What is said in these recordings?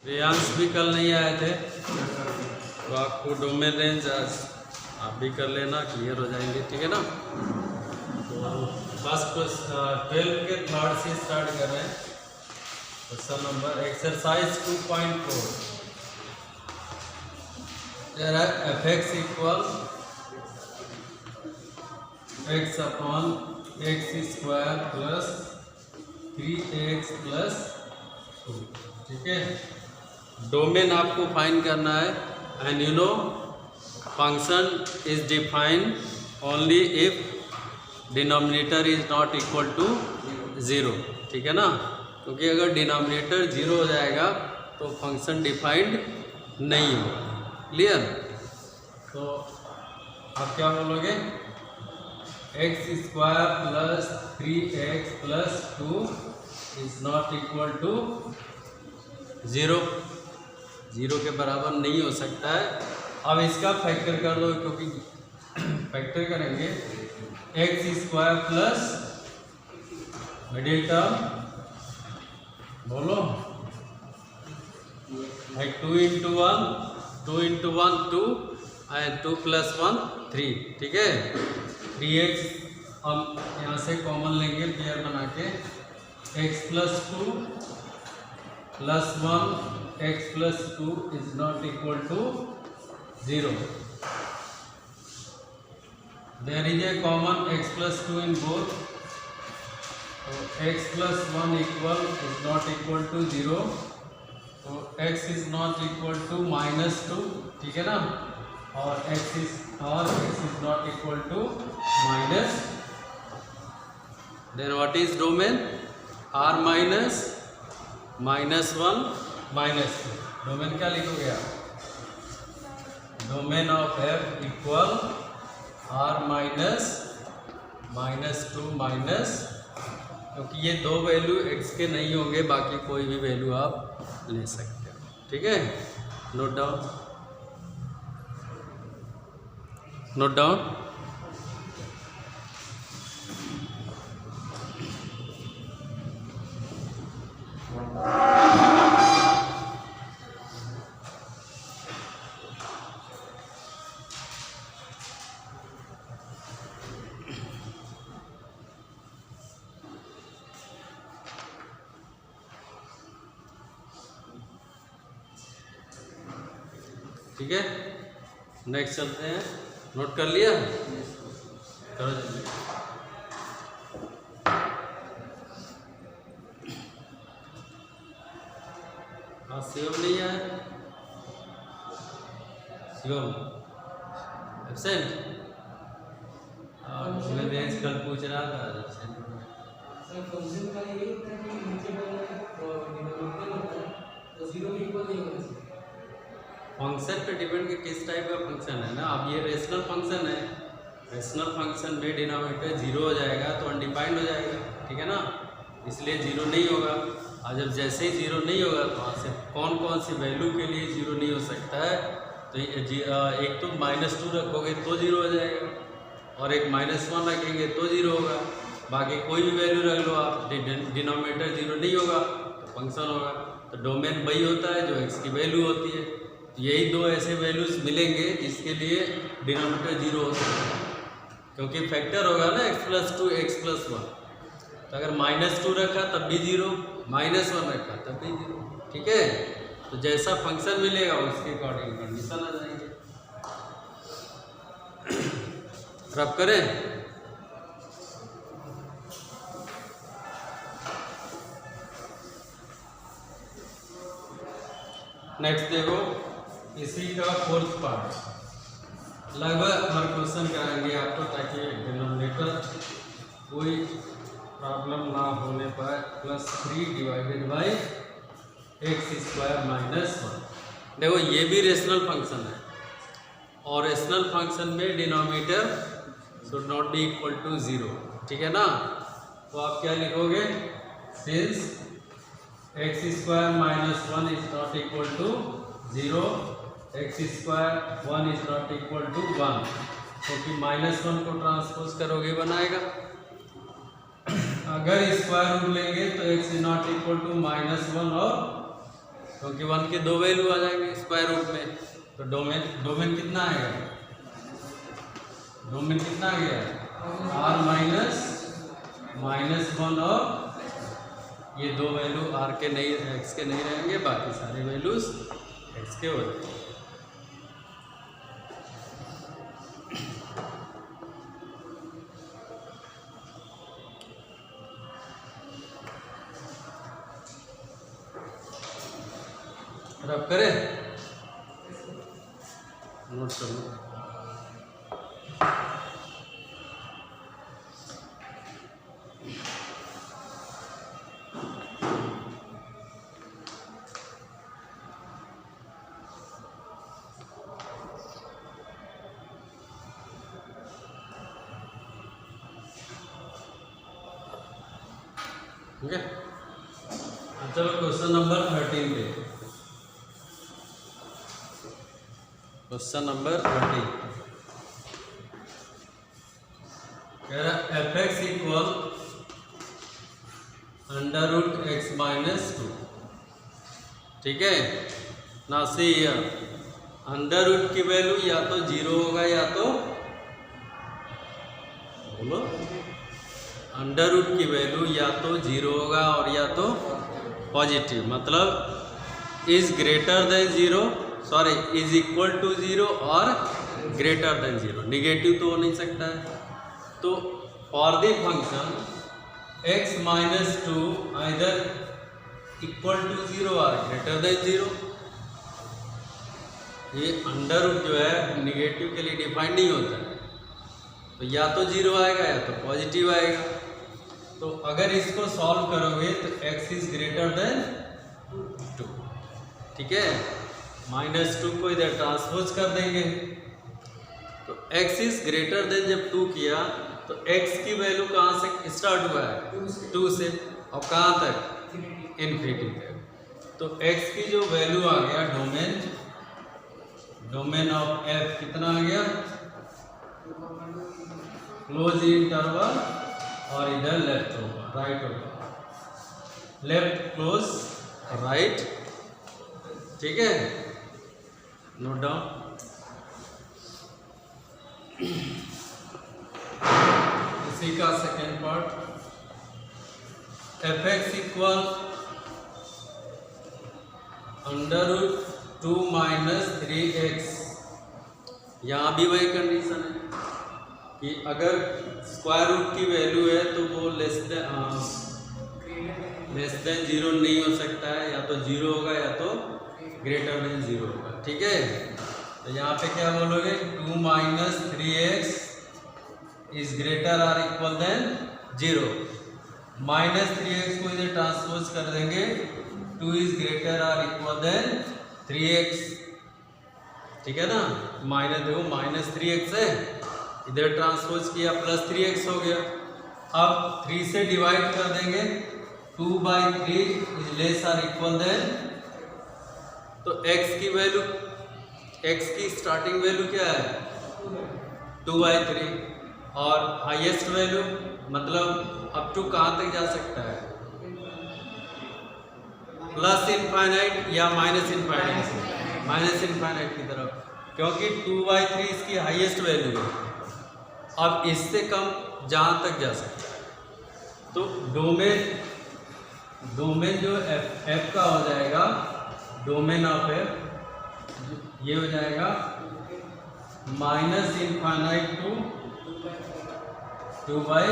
रेयांश भी कल नहीं आए थे, तो आपको डोमेन रेंज आज आप भी कर लेना, क्लियर हो जाएंगे, ठीक है ना। तो फर्स्ट 12 के थर्ड से स्टार्ट कर रहे हैं। Question number exercise 2.4 f(x) equal x upon x square plus 3x plus 2, ठीक है। डोमेन आपको फाइंड करना है, and you know function is defined only if denominator is not equal to 0, ठीक है ना। क्योंकि अगर डिनोमिनेटर 0 हो जाएगा तो फंक्शन डिफाइंड नहीं होगा, क्लियर। तो आप क्या बोलोगे, x square plus 3x plus 2 is not equal to 0, 0 के बराबर नहीं हो सकता है। अब इसका फैक्टर कर दो, क्योंकि फैक्टर करेंगे x square plus middle term बोलो 2 इंटू 1 2 इंटू 1 2 एंड 2 प्लस 1 3, ठीक है। 3x हम यहाँ से कॉमन लेंगे पेयर बना के, x plus 2 plus 1 x plus 2 is not equal to 0। There is a common x plus 2 in both, तो x plus 1 equal is not equal to 0, तो x is not equal to -2, ठीक है ना, और x is not equal to minus. Then what is domain, r minus -1 -2। Domain क्या लिखोगे आप, domain of f equal r minus -2 minus, क्योंकि ये दो वैल्यू x के नहीं होंगे, बाकी कोई भी वैल्यू आप ले सकते हो, ठीक है। Note down, note down. ठीक है, नेक्स्ट चलते हैं। नोट कर लिया, करो जल्दी। हाँ, शिवम नहीं आया, शिवम एब्सेंट। मैं रेंज कल पूछ रहा था, एब्सेंट। फंक्शन का ये होता है कि नीचे तो 0 के इक्वल नहीं होगा। फंक्शन पे डिपेंड कि किस टाइप का फंक्शन है ना। अब ये रेशनल फंक्शन है, रेशनल फंक्शन में डिनोमिनेटर 0 हो जाएगा तो अनडिफाइंड हो जाएगा, ठीक है ना, इसलिए 0 नहीं होगा। और जब जैसे ही 0 नहीं होगा तो वहाँ से कौन कौन सी वैल्यू के लिए 0 नहीं हो सकता है, तो एक तो -2 रखोगे तो 0 हो जाएगा, और एक -1 रखेंगे तो 0 होगा, बाकी कोई भी वैल्यू रख लो आप, डिनोमिनेटर 0 नहीं होगा तो फंक्शन होगा। तो डोमेन वही होता है जो x की वैल्यू होती है। यही दो ऐसे वैल्यूज मिलेंगे जिसके लिए डिनोमिनेटर 0 हो सकता है, क्योंकि फैक्टर होगा ना x प्लस 2 x प्लस 1। तो अगर -2 रखा तब भी 0, -1 रखा तब भी 0, ठीक है। तो जैसा फंक्शन मिलेगा उसके अकॉर्डिंग कंडीशन आ जाएंगे। रब करें, नेक्स्ट देखो, इसी का 4th पार्ट लगभग हर क्वेश्चन कराएंगे आपको, ताकि डिनोमिनेटर कोई प्रॉब्लम ना होने पाए। +3 डिवाइडेड बाई x स्क्वायर -1। देखो ये भी रेशनल फंक्शन है, और रेशनल फंक्शन में denominator should not be equal to 0, ठीक है ना। तो आप क्या लिखोगे, since x square -1 is not equal to 0, x square 1 is not equal to 1, क्योंकि -1 को ट्रांसपोज करोगे बनाएगा। अगर स्क्वायर रूट लेंगे तो x is not equal to -1 और क्योंकि 1 के 2 वैल्यू आ जाएंगे स्क्वायर रूट में। तो डोमेन कितना आएगा, डोमेन कितना आ गया, r माइनस 1 और ये 2 वैल्यू r के नहीं, x के नहीं रहेंगे, बाकी सारे वैल्यूज x के हो जाएंगे। रब करें नोट कर लो। ठीक है, चलो क्वेश्चन नंबर 13 पे। क्वेश्चन नंबर 13 कह रहा F X equal under root X minus 2। ठीक है ना, सी अंडर रूट की वैल्यू या तो 0 होगा या तो, बोलो, अंडर रूट की वैल्यू या तो 0 होगा और या तो पॉजिटिव, मतलब is greater than 0, sorry is equal to 0 और ग्रेटर देन 0। निगेटिव तो हो नहीं सकता है। तो for the function x minus 2 either equal to 0 और ग्रेटर देन 0। ये अंडर रूट जो है निगेटिव के लिए डिफाइन नहीं होता है, तो या तो 0 आएगा या तो पॉजिटिव आएगा। तो अगर इसको सॉल्व करोगे तो x इज ग्रेटर देन 2। ठीक है, माइनस 2 को इधर ट्रांसपोज कर देंगे, तो x इज ग्रेटर देन जब 2 किया तो x की वैल्यू कहाँ से स्टार्ट हुआ है, 2 से, और कहाँ तक, इन्फिनिटी तक। तो x की जो वैल्यू आ गया डोमेन ऑफ f कितना आ गया, क्लोज इंटरवल और इधर लेफ्ट होगा, राइट होगा, लेफ्ट क्लोज राइट। ठीक है, नोट डाउन। इसी का second part, F X equal under root 2 minus 3x। यहाँ भी वही कंडीशन है कि अगर स्क्वायर रूट की वैल्यू है तो वो लेस देन 0 नहीं हो सकता है, या तो 0 होगा या तो ग्रेटर देन 0 होगा। ठीक है, तो यहाँ पे क्या बोलोगे, 2 minus 3x is greater or equal than 0। Minus 3x को इधर ट्रांसपोज कर देंगे, 2 is greater or equal than 3x। ठीक है ना, माइनस देखो माइनस 3x है, इधर ट्रांसपोज किया प्लस 3x हो गया। अब 3 से डिवाइड कर देंगे, 2/3 is less or equal than, तो x की वैल्यू, x की स्टार्टिंग वैल्यू क्या है, 2/3, और हाईएस्ट वैल्यू मतलब अप टू कहाँ तक जा सकता है, प्लस इनफाइनाइट या माइनस इनफाइनाइट, माइनस इनफाइनाइट की तरफ, क्योंकि 2/3 इसकी हाईएस्ट वैल्यू है। अब इससे कम जहाँ तक जा सकता है। तो डोमेन जो f का हो जाएगा, डोमेन ऑफ f ये हो जाएगा माइनस इनफाइनाइट टू 2/,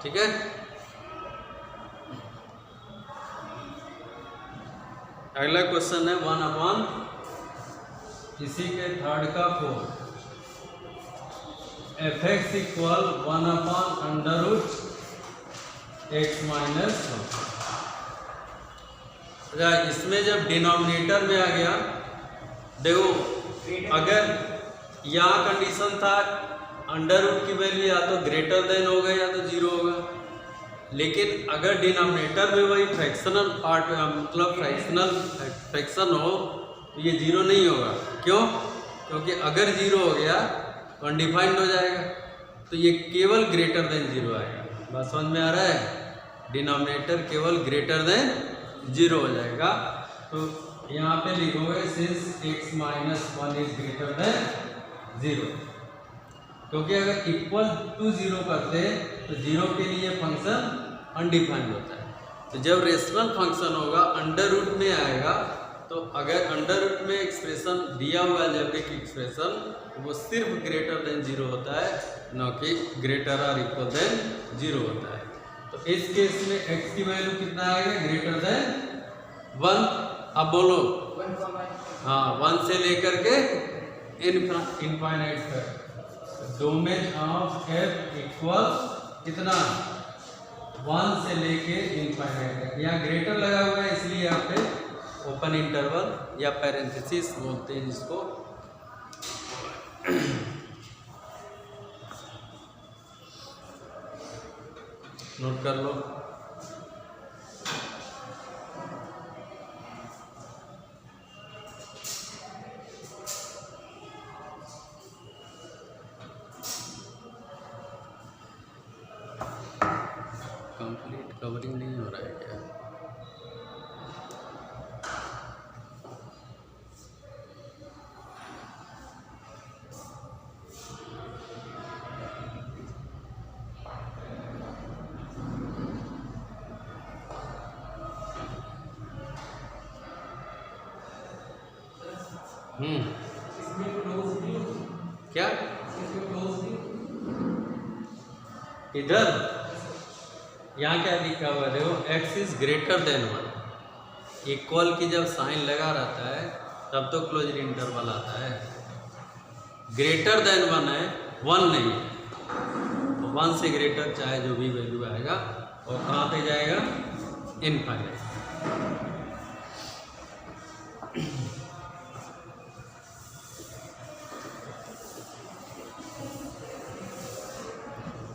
ठीक है। अगला क्वेश्चन है 1/, इसी के थर्ड का 4, F X equal 1/√x minus 1। अच्छा, इसमें जब डिनोमिनेटर में आ गया, देखो अगर यहाँ कंडीशन था अंडर रूट की वैल्यू या तो ग्रेटर देन होगा या तो 0 होगा, लेकिन अगर डिनोमिनेटर में वही फ्रैक्शनल पार्ट मतलब फ्रैक्शन हो तो ये 0 नहीं होगा। क्यों? क्योंकि अगर 0 हो गया तो अनडिफाइंड हो जाएगा, तो ये केवल ग्रेटर देन 0 आएगा। बात समझ में आ रहा है? डिनोमिनेटर केवल ग्रेटर देन 0 हो जाएगा। तो यहाँ पे लिखोगे since x minus 1 is greater than 0, क्योंकि अगर इक्वल टू 0 करते तो 0 के लिए फंक्शन अनडिफाइंड होता है। तो जब रेशनल फंक्शन होगा अंडर रूट में आएगा, तो अगर अंडर रूट में एक्सप्रेशन दिया हुआ अलजेब्रिक एक्सप्रेशन वो सिर्फ ग्रेटर देन 0 होता है, न कि ग्रेटर और इक्वल देन 0 होता है। तो इस केस में x की वैल्यू कितना आएगा, ग्रेटर देन 1। अब बोलो, हाँ 1 से लेकर के इनफाइनाइट तक डोमेन ऑफ f इक्वल कितना, 1 से लेके इनफाइनाइट तक। यहाँ ग्रेटर लगा हुआ है इसलिए यहाँ पे ओपन इंटरवल या पैरेंथेसिस बोलते हैं जिसको। नोट कर लो। कंप्लीट कवरिंग नहीं हो रहा है क्या? इसमें क्लोज भी क्या इसमें क्लोज भी इधर यहाँ क्या लिखा हुआ है, देखो x is greater then 1। Equal की जब साइन लगा रहता है तब तो क्लोज्ड इंटरवल आता है। ग्रेटर देन 1 है, 1 नहीं है, तो 1 से ग्रेटर चाहे जो भी वैल्यू आएगा और कहाँ पे जाएगा, इनफाइनाइट।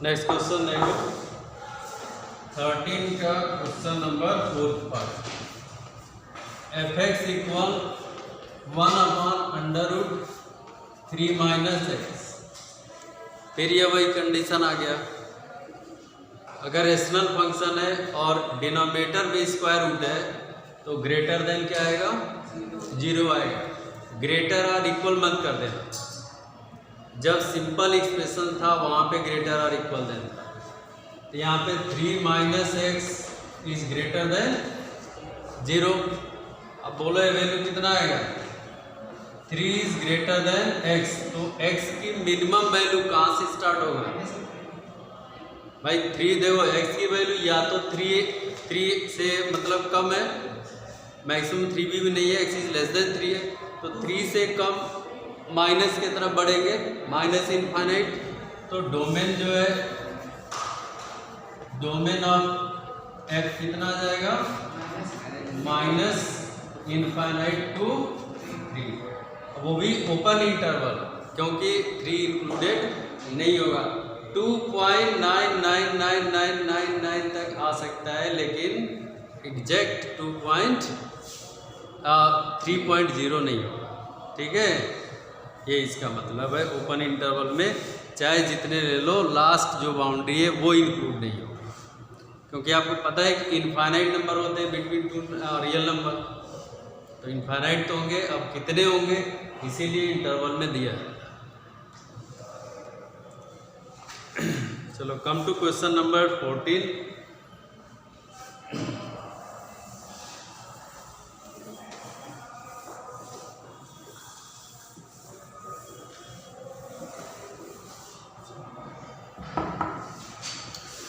नेक्स्ट क्वेश्चन देखो 13 का question number 4 part. F X equal 1/√3 minus x. फिर ये वही कंडीशन आ गया, अगर रेशनल फंक्शन है और डिनोमिनेटर भी स्क्वायर रूट है तो ग्रेटर देन क्या आएगा, 0 आएगा। ग्रेटर और इक्वल मत कर देना, जब सिंपल एक्सप्रेशन था वहाँ पे ग्रेटर और इक्वल देन था, तो यहाँ पे 3 minus x is greater than 0। अब बोलो ये वैल्यू कितना आएगा, 3 इज ग्रेटर देन x। तो x की मिनिमम वैल्यू कहाँ से स्टार्ट होगा भाई, 3। देखो x की वैल्यू या तो 3 से मतलब कम है, मैक्सिमम 3 भी नहीं है, x इज लेस देन 3 है, तो 3 से कम माइनस की तरफ बढ़ेंगे, माइनस इनफाइनाइट। तो डोमेन जो है, डोमेन ऑफ f कितना आ जाएगा, माइनस इनफाइनाइट टू 3, वो भी ओपन इंटरवल, क्योंकि 3 इंक्लूडेड नहीं होगा। 2.999999 तक आ सकता है, लेकिन एग्जैक्ट 3.0 नहीं होगा। ठीक है, ये इसका मतलब है ओपन इंटरवल में चाहे जितने ले लो, लास्ट जो बाउंड्री है वो इंक्लूड नहीं होगा, क्योंकि आपको पता है कि इनफाइनाइट नंबर होते हैं बिटवीन 2 रियल नंबर, तो इनफाइनाइट तो होंगे, अब कितने होंगे इसीलिए इंटरवल में दिया है। चलो come to question number 14।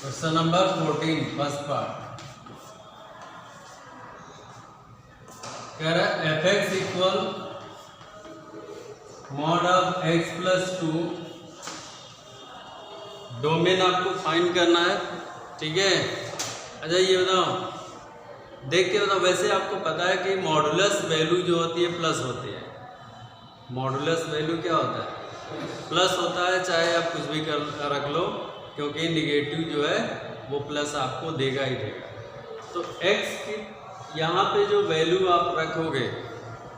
Question number 14 first part कह रहा है F X equal mod of x plus 2। Domain आपको फाइंड करना है, ठीक है। अच्छा ये बताओ, देख के बताओ, वैसे आपको पता है कि मॉडुलस वैल्यू जो होती है प्लस होती है। मॉडुलस वैल्यू क्या होता है, प्लस होता है, चाहे आप कुछ भी कर रख लो, क्योंकि निगेटिव जो है वो प्लस आपको देगा ही देगा। तो x की यहाँ पे जो वैल्यू आप रखोगे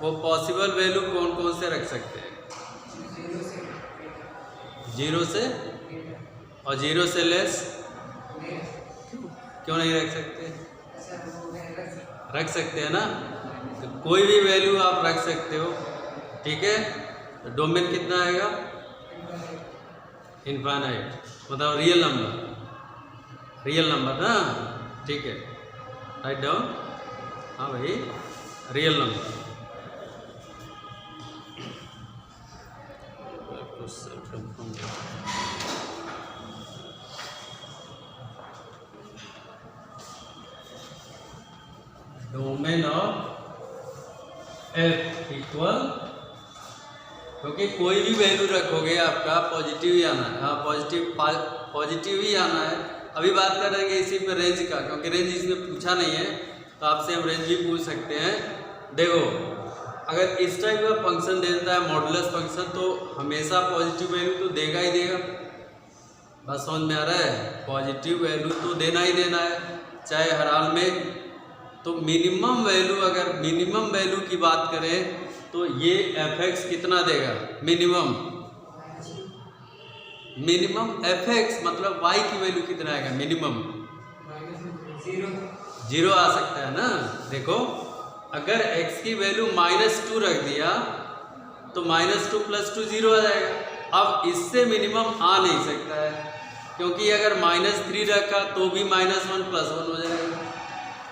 वो पॉसिबल वैल्यू कौन कौन से रख सकते हैं, 0 से और 0 से लेस, क्यों नहीं रख सकते? रख सकते हैं ना, तो कोई भी वैल्यू आप रख सकते हो, ठीक है। तो डोमेन कितना आएगा? इनफाइनाइट, मतलब रियल नंबर ना, ठीक है, राइट डाउन। हाँ भाई, real number. Domain of F equal, क्योंकि कोई भी वैल्यू रखोगे आपका पॉजिटिव ही आना है। हाँ, पॉजिटिव ही आना है। अभी बात कर रहे हैं इसी पे रेंज का, क्योंकि रेंज इसमें पूछा नहीं है, तो आपसे हम रेंज भी पूछ सकते हैं। देखो, अगर इस टाइप का फंक्शन देता है मॉडुलस फंक्शन, तो हमेशा पॉजिटिव वैल्यू तो देगा ही देगा। बस समझ में आ रहा है? पॉजिटिव वैल्यू तो देना ही देना है, चाहे हर हाल में। तो मिनिमम वैल्यू, अगर मिनिमम वैल्यू की बात करें तो ये fx कितना देगा? मिनिमम fx मतलब y की वैल्यू कितना आएगा? मिनिमम 0 आ सकता है ना। देखो, अगर x की वैल्यू -2 रख दिया तो -2 + 2 0 आ जाएगा। अब इससे मिनिमम आ नहीं सकता है, क्योंकि अगर -3 रखा तो भी -1 + 1 हो जाएगा,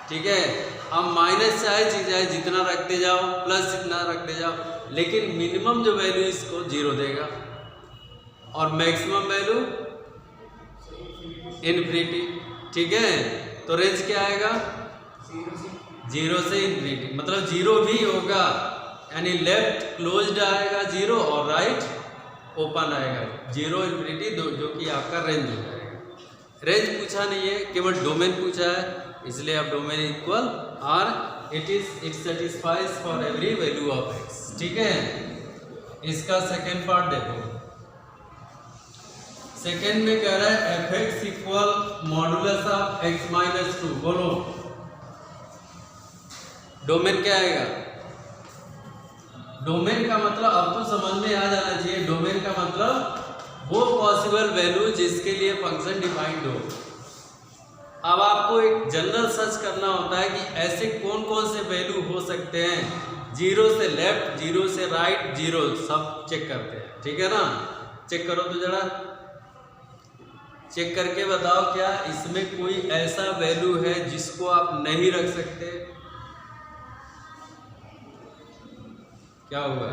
ठीक है। अब माइनस चाहे जितना रखते जाओ, प्लस जितना रखते जाओ, लेकिन मिनिमम जो वैल्यू इसको 0 देगा, और मैक्सिमम वैल्यू इन्फिनिटी, ठीक है। तो रेंज क्या आएगा? 0 से इन्फिनिटी, मतलब 0 भी होगा, यानी लेफ्ट क्लोज्ड आएगा 0 और राइट ओपन आएगा। 0 इन्फिनिटी, जो कि आपका रेंज हो जाएगा। रेंज पूछा नहीं है, केवल डोमेन पूछा है, इसलिए आप domain equal R it satisfies for every value of X, ठीक है। इसका सेकेंड पार्ट देखो। सेकेंड में कह रहा है F X equal modulus of x -2। बोलो, डोमेन क्या आएगा? डोमेन का मतलब अब तो समझ में आ जाना चाहिए। डोमेन का मतलब वो पॉसिबल वैल्यू जिसके लिए फंक्शन डिफाइंड हो। अब आपको एक जनरल सर्च करना होता है कि ऐसे कौन कौन से वैल्यू हो सकते हैं। 0 से लेफ्ट, 0 से राइट, 0 सब चेक करते हैं, ठीक है ना। चेक करो तो जरा, चेक करके बताओ क्या इसमें कोई ऐसा वैल्यू है जिसको आप नहीं रख सकते? क्या होगा?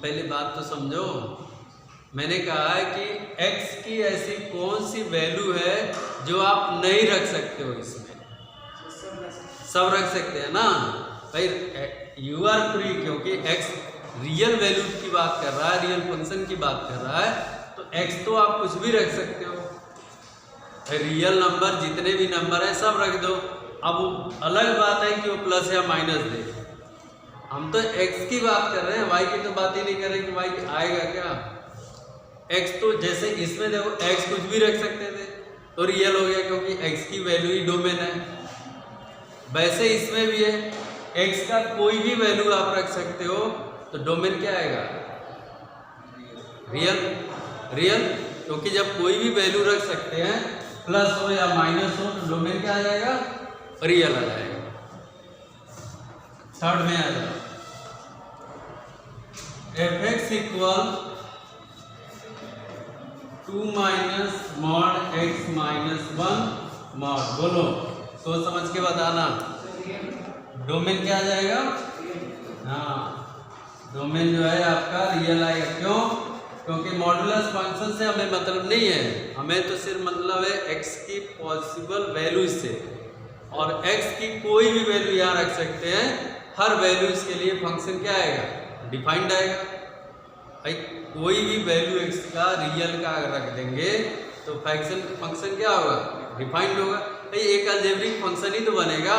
पहले बात तो समझो। मैंने कहा है कि x की ऐसी कौन सी वैल्यू है जो आप नहीं रख सकते हो इसमें? सब रख सकते हैं ना भाई, यू आर फ्री, क्योंकि x रियल वैल्यू की बात कर रहा है, रियल फंक्शन की बात कर रहा है, तो x तो आप कुछ भी रख सकते हो। रियल नंबर जितने भी नंबर है सब रख दो। अब अलग बात है कि वो प्लस या माइनस दे। हम तो x की बात कर रहे हैं, y की तो बात ही नहीं कर रहे कि y आएगा क्या। x तो जैसे इसमें देखो, x कुछ भी रख सकते थे तो रियल हो गया, क्योंकि x की वैल्यू ही डोमेन है। वैसे इसमें भी है, x का कोई भी वैल्यू आप रख सकते हो, तो डोमेन क्या आएगा? रियल, क्योंकि जब कोई भी वैल्यू रख सकते हैं, प्लस हो या माइनस हो, तो डोमेन क्या आ जाएगा? रियल आ जाएगा। थर्ड में आ जाएगा F X equal 2 - mod x - 1 mod। बोलो, सोच समझ के बताना। डोमेन क्या आ जाएगा? हाँ, डोमेन जो है आपका रियल आएगा। क्यों? क्योंकि मॉडुलस फंक्शन से हमें मतलब नहीं है, हमें तो सिर्फ मतलब है x की पॉसिबल वैल्यू से, और x की कोई भी वैल्यू यहाँ रख सकते हैं। हर वैल्यू इसके लिए फंक्शन क्या आएगा? डिफाइंड आएगा भाई। कोई भी वैल्यू x का रियल का अगर रख देंगे तो फंक्शन क्या होगा? डिफाइंड होगा भाई। एक अलजेब्रिक फंक्शन ही तो बनेगा,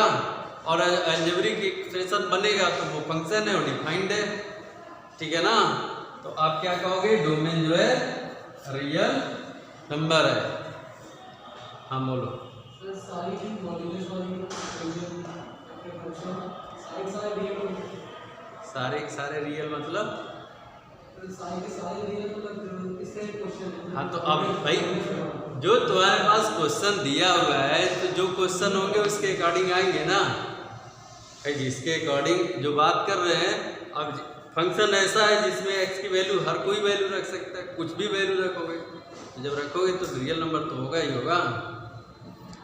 और अलजेब्रिक एक्सप्रेशन बनेगा तो वो फंक्शन है और डिफाइंड है, ठीक है ना। तो आप क्या कहोगे? डोमेन जो है रियल नंबर है। हाँ बोलो। सारे रियल मतलब सारे रियल मतलब इससे क्वेश्चन। हाँ तो अब भाई जो तुम्हारे पास क्वेश्चन दिया हुआ है तो जो क्वेश्चन होंगे उसके अकॉर्डिंग आएंगे ना भाई, जिसके अकॉर्डिंग जो बात कर रहे हैं। अब फंक्शन ऐसा है जिसमें x की वैल्यू हर कोई वैल्यू रख सकता है, कुछ भी वैल्यू रखोगे तो जब रखोगे तो रियल नंबर तो होगा ही होगा।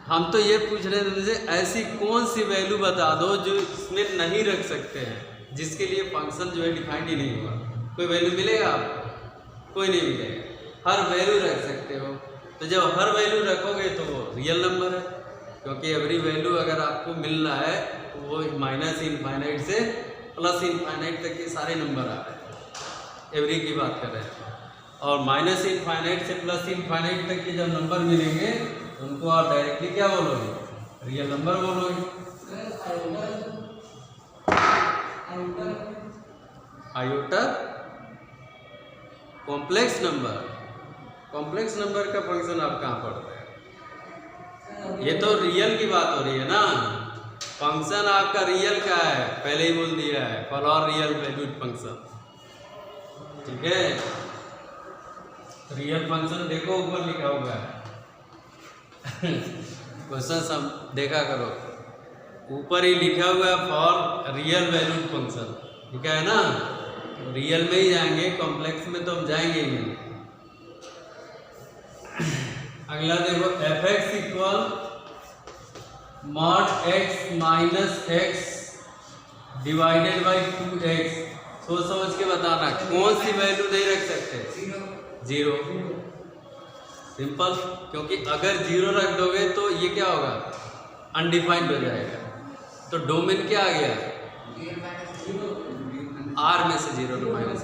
हम तो ये पूछ रहे हैं तुमसे ऐसी कौन सी वैल्यू बता दो जो इसमें नहीं रख सकते हैं, जिसके लिए फंक्शन जो है डिफाइंड ही नहीं हुआ। कोई वैल्यू मिलेगा आपको? कोई नहीं मिलेगा। हर वैल्यू रख सकते हो, तो जब हर वैल्यू रखोगे तो वो रियल नंबर है, क्योंकि एवरी वैल्यू अगर आपको मिल रहा है तो वो माइनस इनफाइनाइट से प्लस इनफाइनाइट तक के सारे नंबर आ रहे हैं, एवरी की बात कर रहे हैं। और माइनस इनफाइनाइट से प्लस इनफाइनाइट तक के जब नंबर मिलेंगे तो उनको आप डायरेक्टली क्या बोलोगे? रियल नंबर बोलोगे। Iota complex number, complex number का फंक्शन आप कहाँ पढ़ते हैं? ये तो रियल की बात हो रही है ना। फंक्शन आपका रियल का है, पहले ही बोल दिया है, for all real valued function. ठीक है, रियल फंक्शन देखो ऊपर लिखा हुआ है क्वेश्चन सब देखा करो, ऊपर ही लिखा हुआ है फॉर रियल वैल्यूड फंक्शन, ठीक है ना। रियल में ही जाएंगे, कॉम्प्लेक्स में तो हम जाएंगे ही नहीं। अगला देखो F X equal mod x minus x divided by 2x। सोच समझ के बताना कौन सी वैल्यू नहीं रख सकते? जीरो। सिंपल, क्योंकि अगर जीरो रख दोगे तो ये क्या होगा? अनडिफाइंड हो जाएगा। तो डोमेन क्या आ गया? आर में से जीरो टू माइनस।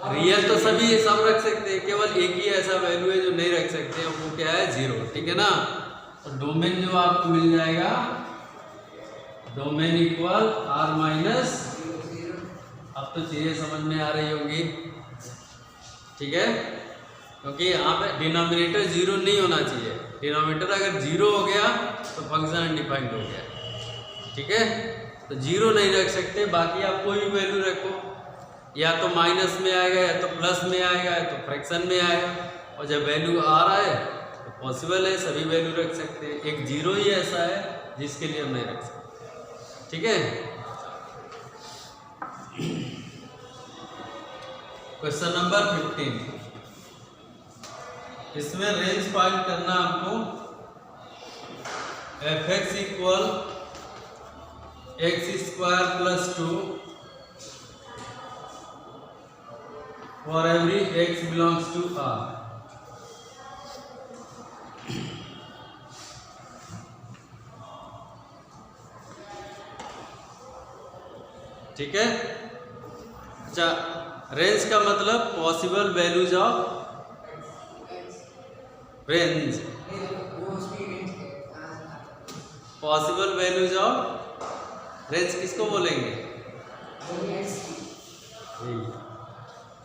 रियल तो सभी ये सब रख सकते हैं, केवल एक ही ऐसा वैल्यू है जो नहीं रख सकते, वो क्या है? जीरो। ठीक है ना। तो डोमेन जो आपको मिल जाएगा, डोमेन इक्वल आर माइनस। अब तो चीजें समझ में आ रही होंगी, ठीक है, क्योंकि यहाँ पे डिनोमिनेटर जीरो नहीं होना चाहिए। डिनोमिनेटर अगर जीरो हो गया तो फंक्शन अनडिफाइंड हो गया। ठीक है, तो जीरो नहीं रख सकते, बाकी आप कोई भी वैल्यू रखो, या तो माइनस में आएगा, या तो प्लस में आएगा, या तो फ्रैक्शन में आएगा। और जब वैल्यू आ रहा है तो पॉसिबल है सभी वैल्यू रख सकते हैं। एक जीरो ही ऐसा है जिसके लिए हम नहीं रख सकते। ठीक है, क्वेश्चन नंबर 15, इसमें रेंज फाइंड करना आपको। F X equal X square plus 2 for every X belongs to R. ठीक है, अच्छा, रेंज का मतलब possible values of range, possible values of range किसको बोलेंगे?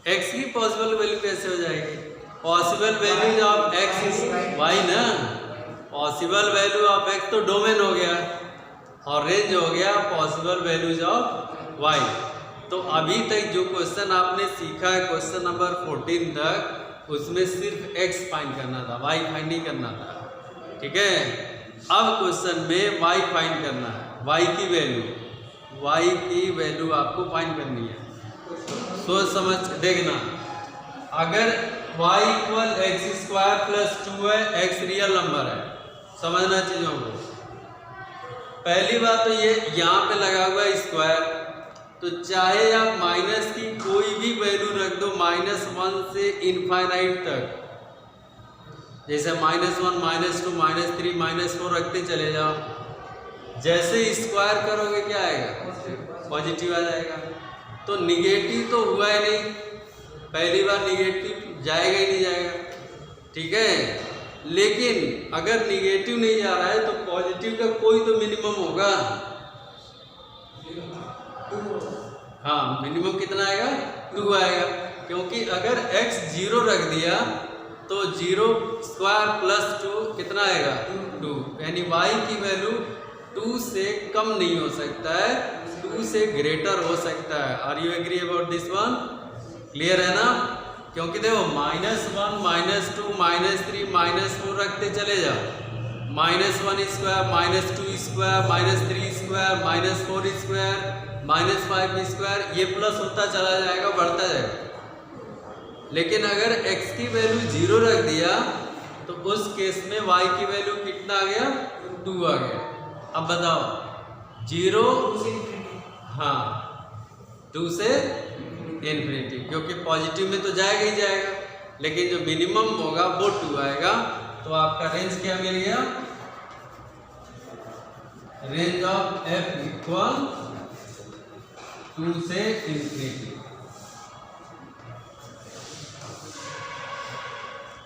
एक्स की पॉसिबल वैल्यू कैसे हो जाएगी? Possible values of X Y ना। पॉसिबल वैल्यू ऑफ एक्स तो डोमेन हो गया और रेंज हो गया पॉसिबल वैल्यूज ऑफ वाई। तो अभी तक जो क्वेश्चन आपने सीखा है क्वेश्चन नंबर 14 तक, उसमें सिर्फ x फाइंड करना था, y फाइंड नहीं करना था। ठीक है, अब क्वेश्चन में y फाइंड करना है, y की वैल्यू आपको फाइंड करनी है। सोच समझ देखना, अगर y equal X square plus 2 है, x रियल नंबर है, समझना चीजों को। पहली बात तो ये यहाँ पे लगा हुआ है स्क्वायर, तो चाहे आप माइनस की कोई भी वैल्यू रख दो, -1 से इनफाइनाइट तक, जैसे -1, -2, -3, -4 रखते चले जाओ। जैसे स्क्वायर करोगे क्या आएगा? पॉजिटिव आ जाएगा। तो निगेटिव तो हुआ ही नहीं, पहली बार निगेटिव जाएगा ही नहीं जाएगा। ठीक है, लेकिन अगर निगेटिव नहीं जा रहा है तो पॉजिटिव का कोई तो मिनिमम होगा। हाँ, मिनिमम कितना आएगा? 2 आएगा, क्योंकि अगर x 0 रख दिया तो 0 स्क्वायर प्लस 2 कितना आएगा? 2, यानी y की वैल्यू 2 से कम नहीं हो सकता है, 2 से ग्रेटर हो सकता है। Are you agree about this one? Clear है ना? क्योंकि देखो -1 -2 -3 -4 रखते चले जाओ, -1 square -2 square -3 square -4 square -5 square, ये प्लस होता चला जाएगा, बढ़ता जाएगा। लेकिन अगर x की वैल्यू 0 रख दिया तो उस केस में y की वैल्यू कितना आ गया? 2 आ गया। अब बताओ 0, हाँ 2 से इन्फिनिटी, क्योंकि पॉजिटिव में तो जाएगा ही जाएगा, लेकिन जो मिनिमम होगा वो 2 आएगा। तो आपका रेंज क्या मिल गया? रेंज ऑफ f इक्वल 2 से इन्फिनिटी।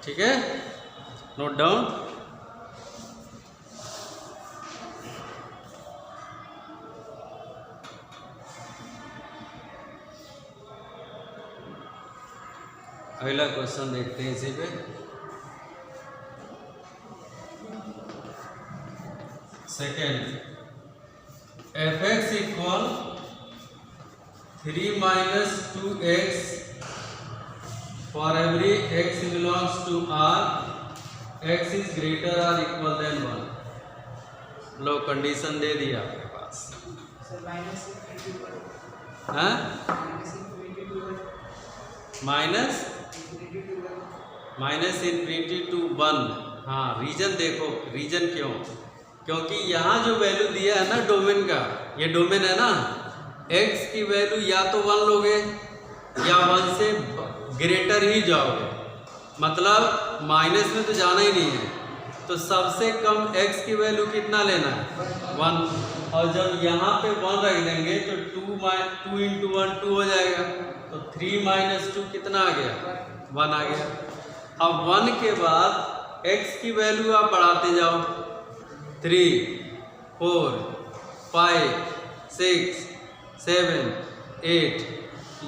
ठीक है, नोट डाउन। अगला क्वेश्चन देखते हैं इसी पे। Second, f(x) equal 3 - 2x for every x belongs to R, x is greater और इक्वल देन 1। लो कंडीशन दे दिया आपके पास। हाँ -∞ to 1। हाँ रीजन देखो, रीजन क्यों? क्योंकि यहाँ जो वैल्यू दिया है ना डोमेन का, ये डोमेन है ना, x की वैल्यू या तो 1 लोगे या 1 से ग्रेटर ही जाओगे, मतलब माइनस में तो जाना ही नहीं है। तो सबसे कम x की वैल्यू कितना लेना है? 1। और जब यहाँ पे 1 रख देंगे तो 2 × 1 2 हो जाएगा, तो 3 - 2 कितना आ गया? 1 आ गया। अब 1 के बाद x की वैल्यू आप बढ़ाते जाओ, 3 4 5 6 7 8,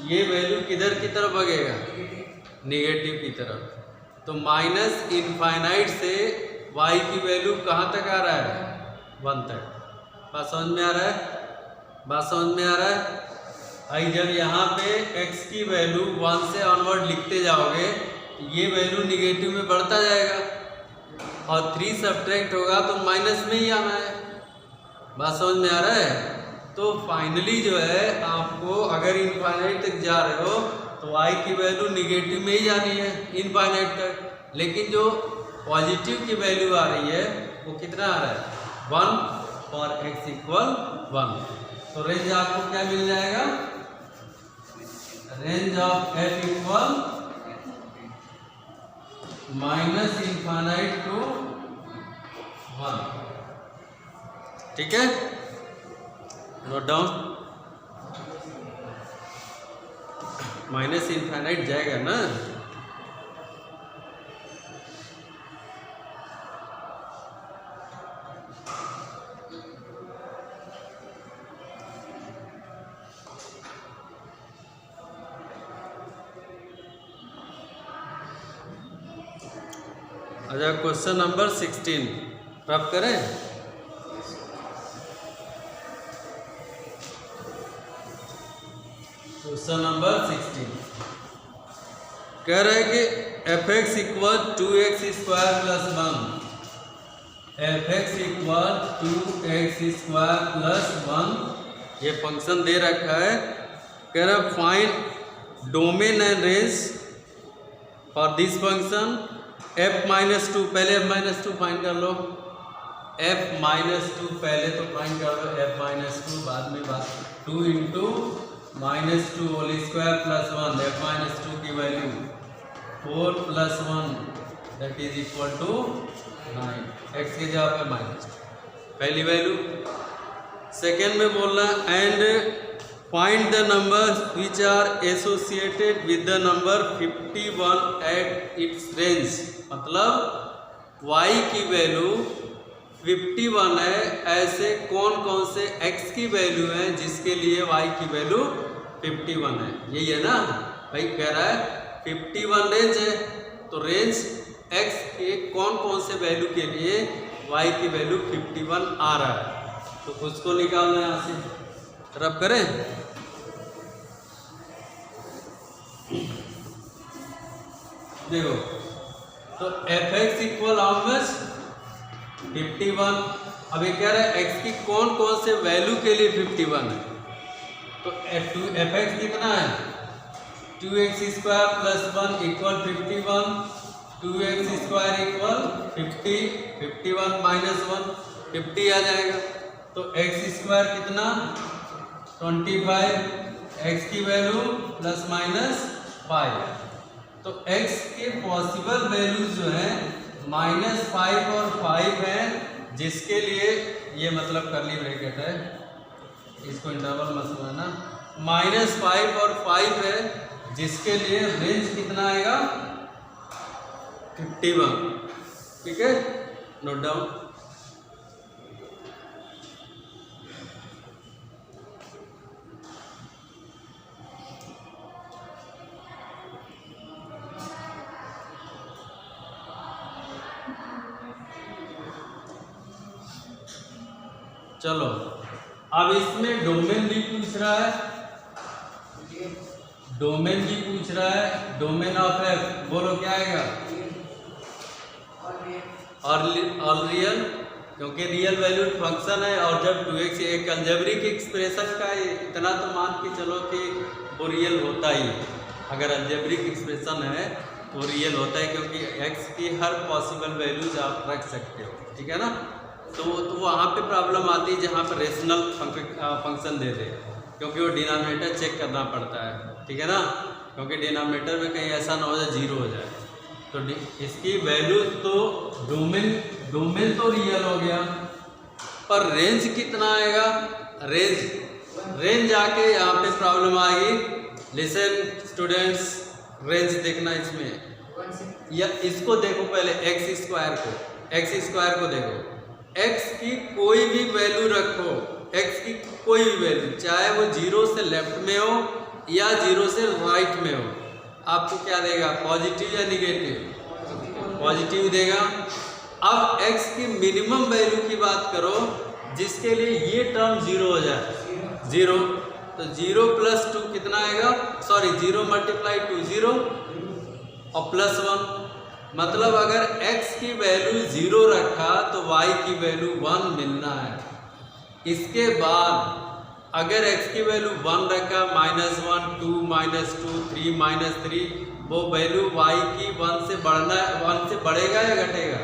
ये वैल्यू किधर की तरफ भागेगा? नेगेटिव की तरफ। तो -∞ से y की वैल्यू कहाँ तक आ रहा है? 1 तक। बात समझ में आ रहा है? बात समझ में आ रहा है? आई जब यहाँ पे x की वैल्यू 1 से ऑनवर्ड लिखते जाओगे, ये वैल्यू निगेटिव में बढ़ता जाएगा और 3 सब्ट्रैक्ट होगा तो माइनस में ही आना है। बात समझ में आ रहा है? तो फाइनली जो है आपको अगर इनफाइनाइट तक जा रहे हो तो y की वैल्यू निगेटिव में ही जानी है इनफाइनाइट तक, लेकिन जो पॉजिटिव की वैल्यू आ रही है वो कितना आ रहा है? 1 और x इक्वल 1। तो रेंज आपको क्या मिल जाएगा? Range of f equal -∞ to 1। ठीक है, नोट डाउन। -∞ जाएगा ना? अच्छा, क्वेश्चन नंबर 16 प्राप्त करें। क्वेश्चन नंबर 16 कह रहा है कि f(x) equal 2x square plus 1, f(x) equal 2x square plus 1, ये फंक्शन दे रखा है। कह रहा है find domain and range for this function f-2। पहले f-2 फाइंड कर लो, f-2 पहले तो फाइंड कर लो, f-2 बाद में बात। 2 × -2 होल स्क्वायर प्लस 1, f-2 की value 4 + 1 that is equal to 9, x की जगह पे -2 पहली वैल्यू। सेकेंड में बोलना and find the numbers which are associated with the number 51 at its range. मतलब y की वैल्यू 51 है, ऐसे कौन कौन से x की वैल्यू है जिसके लिए y की वैल्यू 51 है? यही है ना भाई, कह रहा है 51 रेंज है, तो रेंज x के कौन कौन से वैल्यू के लिए y की वैल्यू 51 आ रहा है, तो उसको निकालना यहाँ से। रब करें। देखो तो F X equal how much 51। अब ये कह रहा है एक्स की कौन कौन से वैल्यू के लिए 51 है, तो एफ एक्स कितना है 2x² + 1 इक्वल 51, 2x² इक्वल 50, 51 - 1 50 आ जाएगा। तो x² कितना 25, x की वैल्यू ±5। तो x के पॉसिबल वैल्यूज जो है -5 और 5 है, जिसके लिए ये मतलब करली ब्रैकेट है, इसको इंटरवल मत समझना, -5 और 5 है, जिसके लिए रेंज कितना आएगा 51। ठीक है, नोट डाउन। चलो अब इसमें डोमेन भी पूछ रहा है, डोमेन भी पूछ रहा है, डोमेन ऑफ एफ बोलो क्या आएगा और रियल, क्योंकि रियल वैल्यूड फंक्शन है, और जब 2x एक अलजेब्रिक एक्सप्रेशन का इतना तो मान के चलो कि वो रियल होता ही, अगर अलजेब्रिक एक्सप्रेशन है वो रियल होता है, क्योंकि x की हर पॉसिबल वैल्यूज आप रख सकते हो। ठीक है ना, तो वहाँ पे प्रॉब्लम आती है जहाँ पर रेशनल फंक्शन दे दे, क्योंकि वो डिनोमिनेटर चेक करना पड़ता है। ठीक है ना, क्योंकि डिनोमिनेटर में कहीं ऐसा ना हो जाए 0 हो जाए। तो इसकी वैल्यू तो डोमेन तो रियल हो गया, पर रेंज कितना आएगा, रेंज आके यहाँ पे प्रॉब्लम आएगी। लिसन स्टूडेंट्स, रेंज देखना इसमें, या इसको देखो पहले x² को देखो, x की कोई भी वैल्यू रखो, x की कोई भी वैल्यू, चाहे वो 0 से लेफ्ट में हो या 0 से राइट में हो, आपको क्या देगा, पॉजिटिव या निगेटिव, पॉजिटिव देगा। अब x की मिनिमम वैल्यू की बात करो, जिसके लिए ये टर्म 0 हो जाए, 0, तो 0 + 2 कितना आएगा, सॉरी 0 × 2 0 और +1, मतलब अगर x की वैल्यू 0 रखा तो y की वैल्यू 1 मिलना है। इसके बाद अगर x की वैल्यू 1 रखा, -1 2 -2 3 -3, वो वैल्यू y की 1 से बढ़ेगा या घटेगा,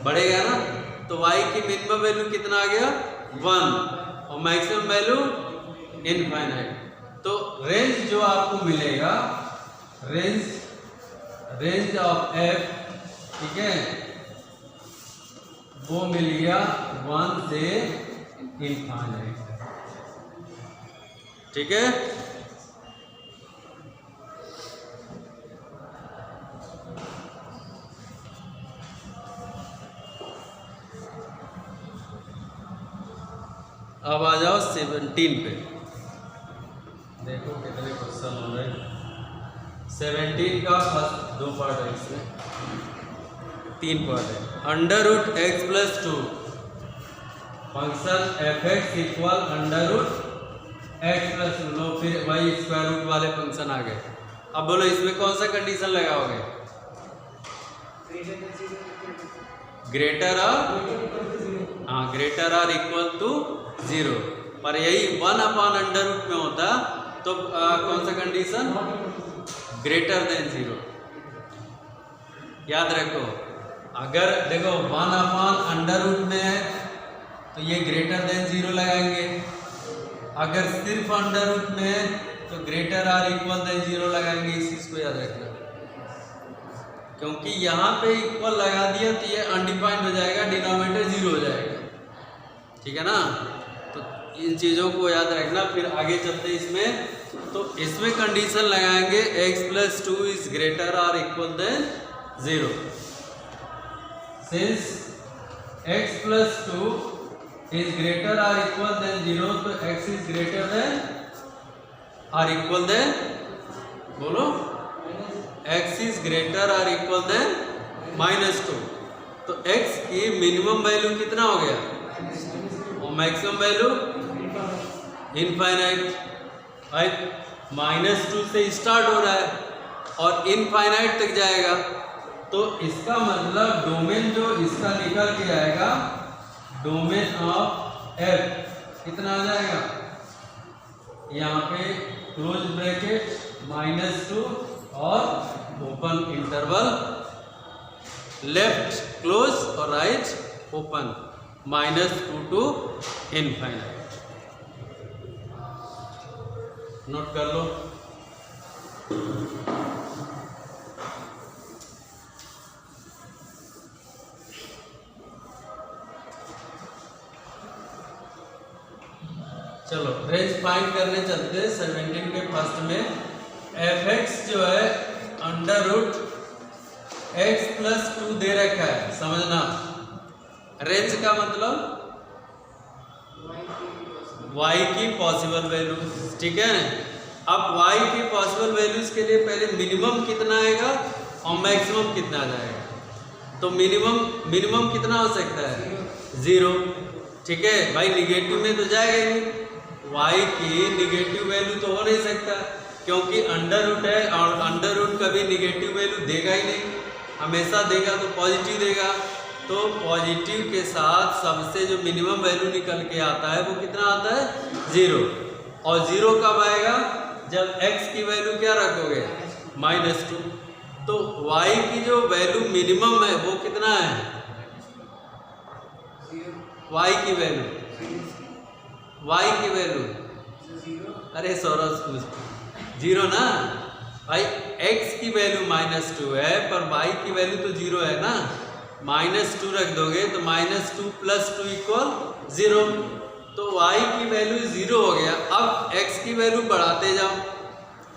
बढ़ेगा ना, तो y की मिनिमम वैल्यू कितना आ गया 1 और मैक्सिमम वैल्यू इनफाइनाइट। तो रेंज जो आपको मिलेगा, रेंज ऑफ f, ठीक है, वो मिल गया 1 से इनफाइनाइट। ठीक है, अब आ जाओ 17 पे, देखो कितने क्वेश्चन हो रहे हैं। 17 का फर्स्ट 2 पार्ट है, इसमें 3 पार्ट है। √x + 2 function f(x) equal √x + 2, लो फिर वही स्क्वायर रूट वाले फंक्शन आ गए। अब बोलो इसमें कौन सा कंडीशन लगाओगे, ग्रेटर और इक्वल टू 0, पर यही 1/√, में होता तो कौन सा कंडीशन, ग्रेटर देन 0। याद रखो, अगर देखो 1/√, में है तो ये ग्रेटर देन 0 लगाएंगे, अगर सिर्फ √, में है तो ग्रेटर और इक्वल देन 0 लगाएंगे। इस चीज को याद रखना, क्योंकि यहाँ पे इक्वल लगा दिया तो ये अनडिफाइंड हो जाएगा, डिनोमिनेटर 0 हो जाएगा। ठीक है ना, तो इन चीज़ों को याद रखना। फिर आगे चलते इसमें, तो इसमें कंडीशन लगाएंगे x + 2 इज ग्रेटर और equal than 0। Since x + 2 is greater और इक्वल देन 0, तो x इज ग्रेटर देन और इक्वल देन, बोलो x इज ग्रेटर और इक्वल देन -2। तो x की मिनिमम वैल्यू कितना हो गया और मैक्सिमम वैल्यू इनफाइनाइट। -2 से स्टार्ट हो रहा है, और इनफाइनाइट तक जाएगा। तो इसका मतलब डोमेन जो इसका निकल के आएगा, डोमेन ऑफ एफ कितना आ जाएगा, यहाँ पे क्लोज ब्रैकेट -2 और ओपन इंटरवल, लेफ्ट क्लोज और right open, -2 to infinite. Note कर लो। चलो रेंज फाइंड करने चलते हैं 17 के फर्स्ट में। एफ एक्स जो है √x + 2 दे रखा है, समझना। रेंज का मतलब y की पॉसिबल वैल्यू, ठीक है। अब y की पॉसिबल वैल्यूज के लिए पहले मिनिमम कितना आएगा और मैक्सिमम कितना आ जाएगा। तो मिनिमम कितना हो सकता है, 0, ठीक है भाई। निगेटिव में तो जाएगा ही नहीं, y की निगेटिव वैल्यू तो हो नहीं सकता, क्योंकि √ है और √ कभी निगेटिव वैल्यू देगा ही नहीं, हमेशा देगा तो पॉजिटिव देगा। तो पॉजिटिव के साथ सबसे जो मिनिमम वैल्यू निकल के आता है वो कितना आता है, 0। और 0 कब आएगा, जब x की वैल्यू क्या रखोगे, -2। तो y की जो वैल्यू मिनिमम है वो कितना है, y की वैल्यू अरे सौरभ कुछ 0 ना भाई। x की वैल्यू -2 है पर y की वैल्यू तो 0 है ना, -2 रख दोगे तो -2 + 2 = 0। तो y की वैल्यू 0 हो गया। अब x की वैल्यू बढ़ाते जाओ,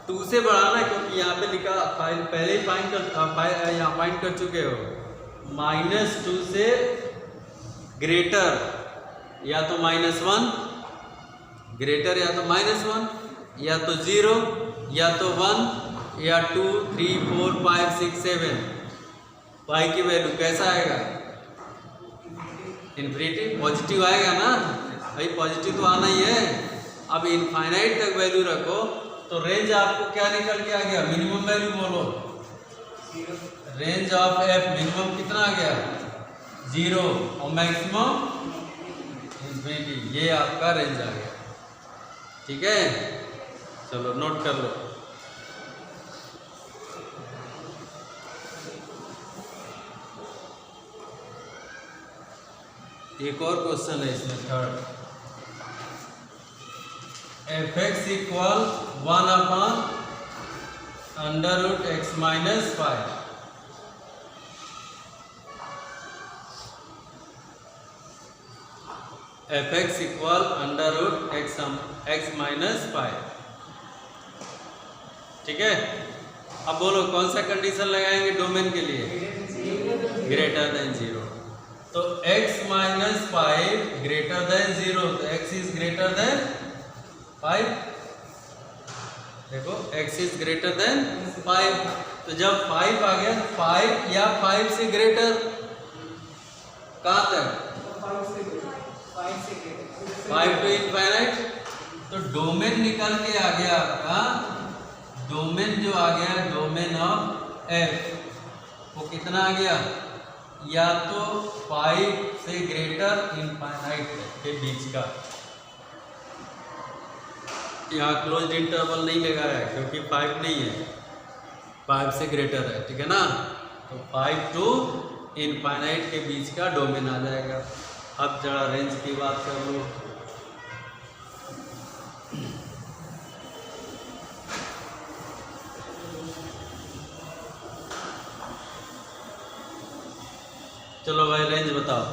2 से बढ़ाना, क्योंकि यहाँ पे लिखा पहले ही फाइंड कर चुके हो। -2 से ग्रेटर या तो -1, ग्रेटर या तो -1 या तो 0 या तो 1 या 2 3 4 5 6 7। y की वैल्यू कैसा आएगा, इन्फिनिटी, पॉजिटिव आएगा ना भाई, पॉजिटिव तो आना ही है। अब इनफाइनाइट तक वैल्यू रखो तो रेंज आपको क्या निकल के आ गया, मिनिमम वैल्यू बोलो। रेंज ऑफ एफ मिनिमम कितना आ गया, 0 और मैक्सिमम इन्फिनिटी। ये आपका रेंज आ गया, ठीक है। चलो नोट कर लो। एक और क्वेश्चन है इसमें, third. f(x) = 1/√x - 5। f(x) = √x - 5, ठीक है। अब बोलो कौन सा कंडीशन लगाएंगे डोमेन के लिए, ग्रेटर देन 0। तो x - 5 ग्रेटर देन 0, तो x इज ग्रेटर देन 5। देखो x इज ग्रेटर देन 5, तो जब 5 आ गया, 5 या 5 से ग्रेटर, कहाँ तक, 5 टू इनफाइनाइट। तो डोमेन निकल के आ गया आपका, डोमेन जो आ गया, डोमेन ऑफ f, वो कितना आ गया, या तो 5 से ग्रेटर इनफाइनाइट के बीच का। यहाँ क्लोज्ड इंटरवल नहीं लगाया है क्योंकि 5 नहीं है, 5 से ग्रेटर है, ठीक है ना। तो 5 टू इनफाइनाइट के बीच का डोमेन आ जाएगा। अब जरा रेंज की बात कर लो। चलो भाई रेंज बताओ।